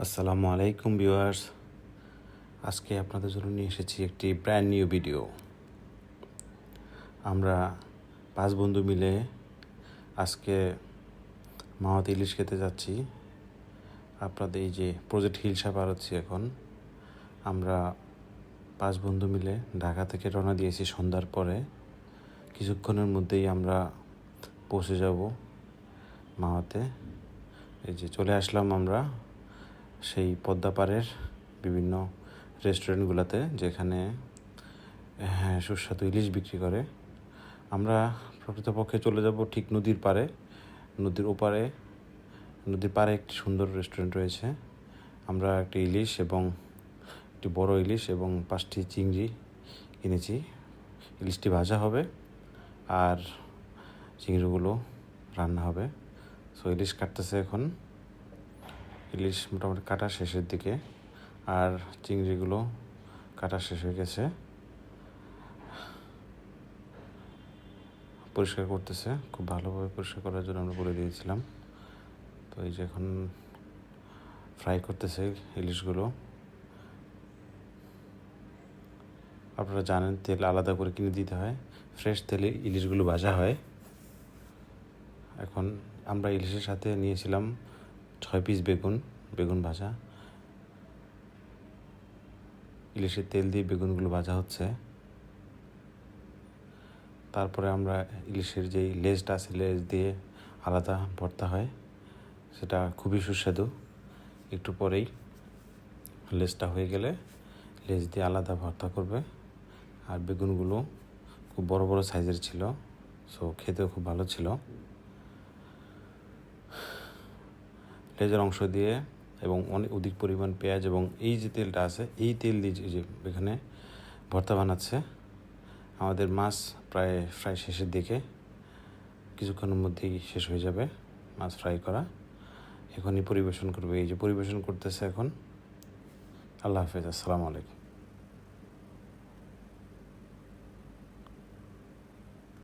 আসসালামু আলাইকুম ভিউয়ার্স। আজকে আপনাদের জন্য নিয়ে এসেছি একটি ব্র্যান্ড নিউ ভিডিও। আমরা 5 বন্ধু মিলে আজকে মাওয়াতে ইলিশ খেতে যাচ্ছি। আপনাদের এই যে প্রজেক্ট হিলসা পার হচ্ছি এখন। আমরা 5 বন্ধু মিলে ঢাকা থেকে রওনা দিয়েছি সন্ধ্যার পরে। কিছুক্ষণের মধ্যেই আমরা পৌঁছে যাব মাওয়াতে। এই যে চলে আসলাম আমরা সেই পদ্মা পাড়ের বিভিন্ন রেস্টুরেন্টগুলোতে, যেখানে সুস্বাদু ইলিশ বিক্রি করে। আমরা প্রকৃতপক্ষে চলে যাব ঠিক নদীর পাড়ে। নদীর পাড়ে একটি সুন্দর রেস্টুরেন্ট রয়েছে। আমরা একটি ইলিশ এবং একটি বড় ইলিশ এবং 5টি চিংড়ি কিনেছি। ইলিশটি ভাজা হবে আর চিংড়িগুলো রান্না হবে। সো ইলিশ কাটতেছে এখন। ইলিশ মোটামুটি কাটা শেষের দিকে, আর চিংড়িগুলো কাটা শেষ হয়ে গেছে। পরিষ্কার করতেছে, খুব ভালোভাবে পরিষ্কার করার জন্য আমরা বলে দিয়েছিলাম। তো এই যে এখন ফ্রাই করতেছে ইলিশগুলো। আপনারা জানেন তেল আলাদা করে কিনে দিতে হয়, ফ্রেশ তেলে ইলিশগুলো ভাজা হয়। এখন আমরা ইলিশের সাথে নিয়েছিলাম 6 পিস বেগুন ভাজা। ইলিশের তেল দিয়ে বেগুনগুলো ভাজা হচ্ছে। তারপরে আমরা ইলিশের যেই লেজটা আছে, লেজ দিয়ে আলাদা ভর্তা হয়, সেটা খুবই সুস্বাদু। একটু পরেই লেজটা হয়ে গেলে লেজ দিয়ে আলাদা ভর্তা করবে। আর বেগুনগুলো খুব বড় বড় সাইজের ছিল, সো খেতেও খুব ভালো ছিল। লেজের অংশ দিয়ে এবং অধিক পরিমাণ পেঁয়াজ এবং এই যে তেলটা আছে, এই তেল দিয়ে যে এখানে ভর্তা বানাচ্ছে। আমাদের মাছ প্রায় ফ্রাই শেষের দিকে, কিছুক্ষণের মধ্যেই শেষ হয়ে যাবে মাছ ফ্রাই করা। এখনই পরিবেশন করবে। এই যে পরিবেশন করতেছে এখন। আল্লাহ হাফেজ, আসসালামু আলাইকুম।